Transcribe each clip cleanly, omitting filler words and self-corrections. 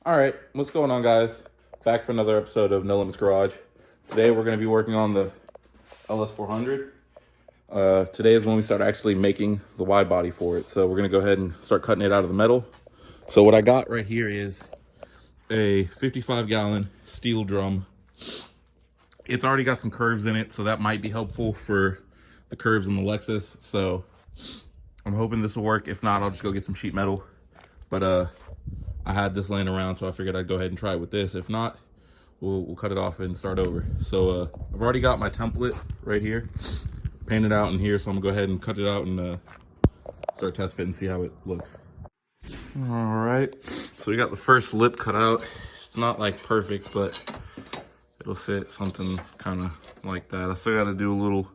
All right, what's going on, guys? Back for another episode of No Limits Garage. Today we're going to be working on the LS400. Today is when we start actually making the wide body for it. So we're going to go ahead and start cutting it out of the metal. So what I got right here is a 55-gallon steel drum. It's already got some curves in it, so that might be helpful for the curves in the Lexus. So I'm hoping this will work. If not, I'll just go get some sheet metal. But I had this laying around, so I figured I'd go ahead and try it with this. If not, we'll cut it off and start over. So I've already got my template right here, painted out in here. So I'm gonna go ahead and cut it out and start test fit and see how it looks. All right, so we got the first lip cut out. It's not like perfect, but it'll fit something kind of like that. I still got to do a little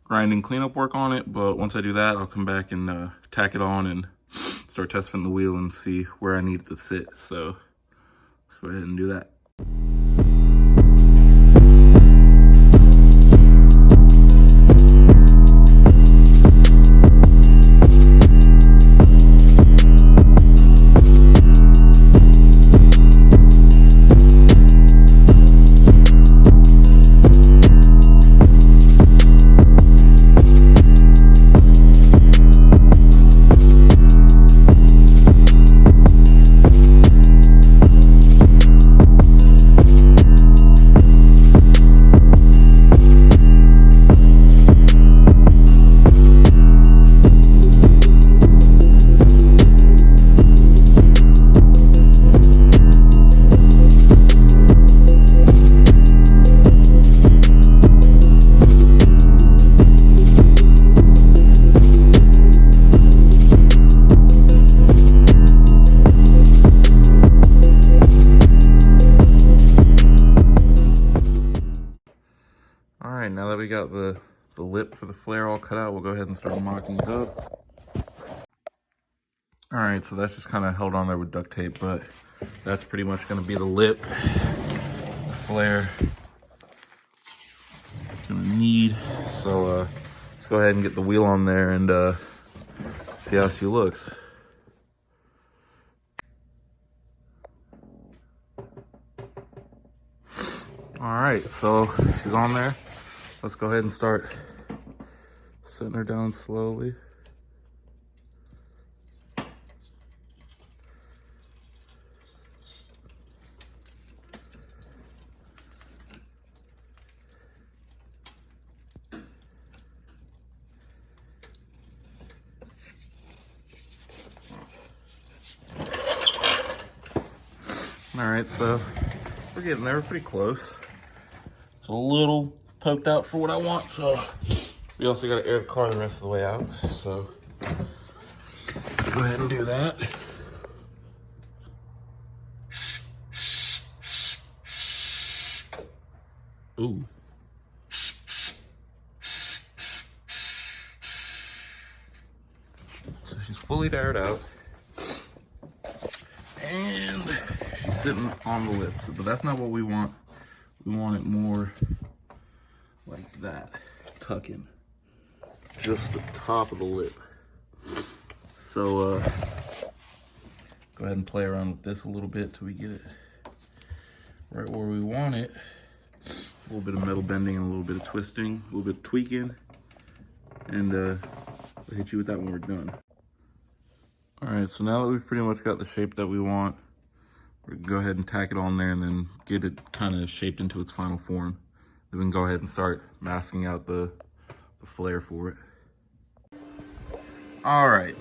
grinding cleanup work on it, but once I do that, I'll come back and tack it on and start testing the wheel and see where I need it to sit. So let's go ahead and do that. All right, now that we got the lip for the flare all cut out, we'll go ahead and start mocking it up. All right, so that's just kind of held on there with duct tape, but that's pretty much going to be the lip, the flare gonna need. So let's go ahead and get the wheel on there and see how she looks. All right, so she's on there. Let's go ahead and start setting her down slowly. All right, so we're getting there, we're pretty close. It's a little poked out for what I want, so we also got to air the car the rest of the way out. So go ahead and do that. Ooh. So she's fully aired out. And she's sitting on the lips, but that's not what we want. We want it more like that, tucking just the top of the lip. So go ahead and play around with this a little bit till we get it right where we want it. A little bit of metal bending and a little bit of twisting, a little bit of tweaking, and I'll hit you with that when we're done. All right, so now that we've pretty much got the shape that we want, we're gonna go ahead and tack it on there and then get it kind of shaped into its final form. Then we can go ahead and start masking out the flare for it. All right,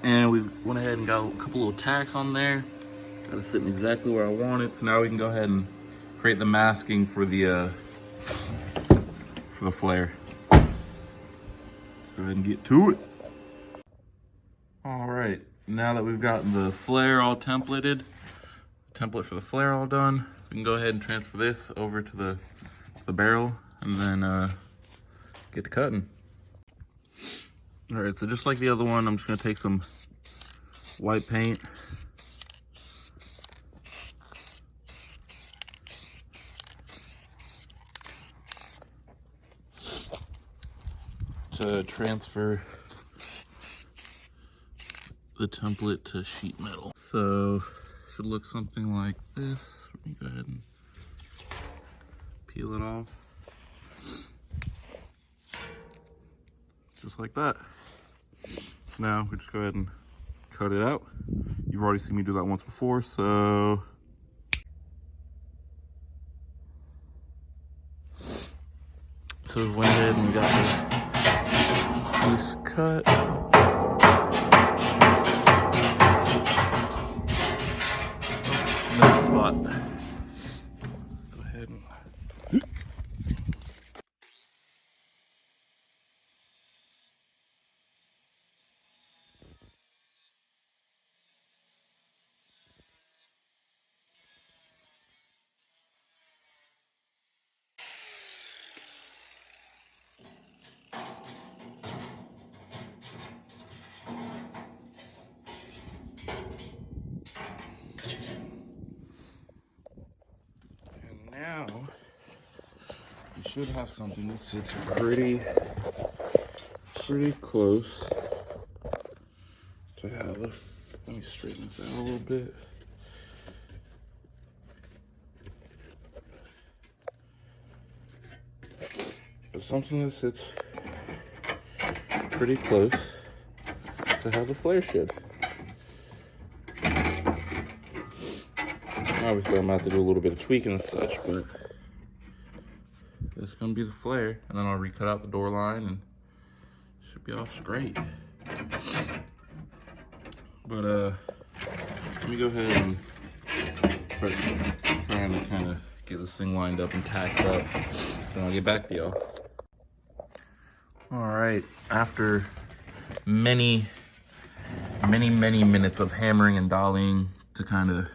and we went ahead and got a couple little tacks on there. Got it sitting exactly where I want it. So now we can go ahead and create the masking for the flare. Let's go ahead and get to it. All right, now that we've got the flare all templated, template for the flare all done, we can go ahead and transfer this over to the barrel and then get to cutting. All right, so just like the other one, I'm just gonna take some white paint. To transfer the template to sheet metal. So should look something like this. Let me go ahead and peel it off. Just like that. So now we just go ahead and cut it out. You've already seen me do that once before, so we went ahead and we got the piece cut. Next spot. Go ahead and now you should have something that sits pretty close to how this. Let me straighten this out a little bit. But something that sits pretty close to how the flare should. Obviously, I'm going to have to do a little bit of tweaking and such, but this is going to be the flare. And then I'll recut out the door line and it should be all straight. But let me go ahead and start trying to kind of get this thing lined up and tacked up. Then I'll get back to y'all. All right, after many minutes of hammering and dollying to kind of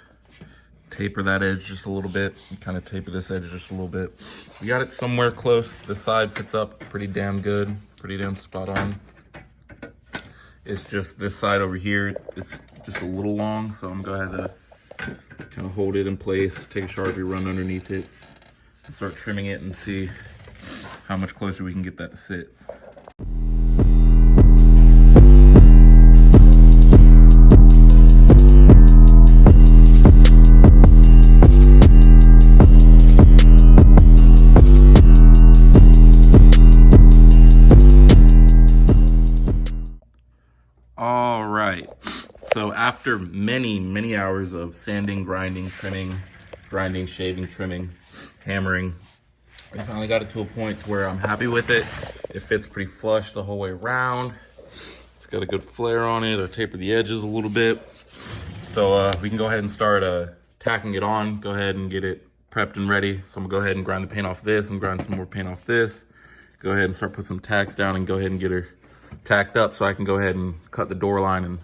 taper that edge just a little bit, and kind of taper this edge just a little bit. We got it somewhere close. This side fits up pretty damn good, pretty damn spot on. It's just this side over here, it's just a little long, so I'm gonna go ahead and kind of hold it in place, take a Sharpie, run underneath it, and start trimming it and see how much closer we can get that to sit. All right, so after many hours of sanding, grinding, trimming, grinding, shaving, trimming, hammering, I finally got it to a point where I'm happy with it. It fits pretty flush the whole way around. It's got a good flare on it. I tapered the edges a little bit. So we can go ahead and start tacking it on, go ahead and get it prepped and ready. So I'm gonna go ahead and grind the paint off this and grind some more paint off this. Go ahead and start putting some tacks down and go ahead and get her tacked up so I can go ahead and cut the door line and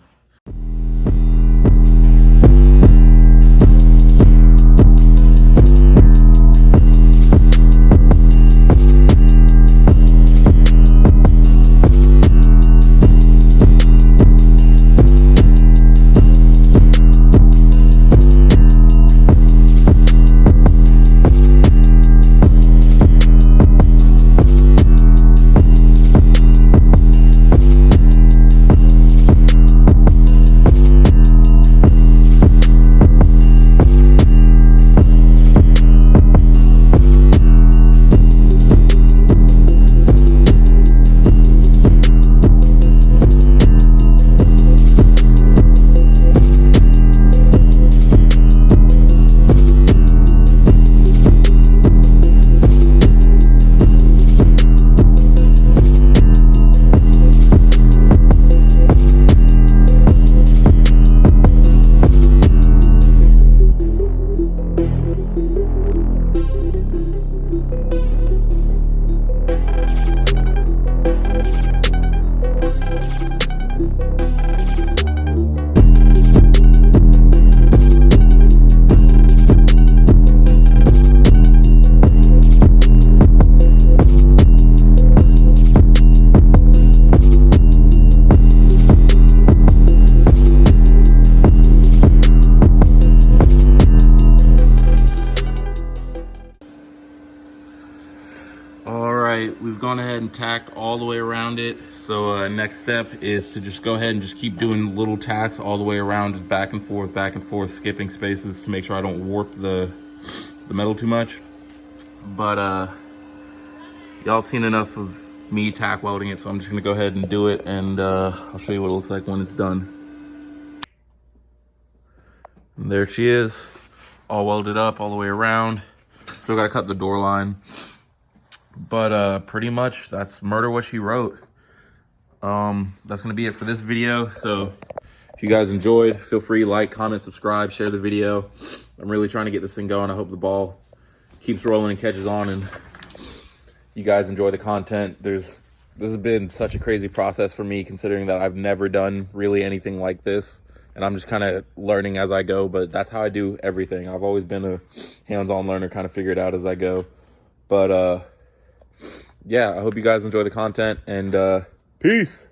gone ahead and tacked all the way around it. So next step is to just go ahead and just keep doing little tacks all the way around, just back and forth, skipping spaces to make sure I don't warp the metal too much. But y'all seen enough of me tack welding it, so I'm just gonna go ahead and do it, and I'll show you what it looks like when it's done. And there she is, all welded up all the way around. Still gotta cut the door line. But pretty much that's Murder What She Wrote. That's gonna be it for this video. So if you guys enjoyed, feel free, like, comment, subscribe, share the video. I'm really trying to get this thing going. I hope the ball keeps rolling and catches on, and you guys enjoy the content. This has been such a crazy process for me, considering that I've never done really anything like this, and I'm just kind of learning as I go. But that's how I do everything. I've always been a hands-on learner, kind of figure it out as I go. But yeah, I hope you guys enjoy the content, and peace.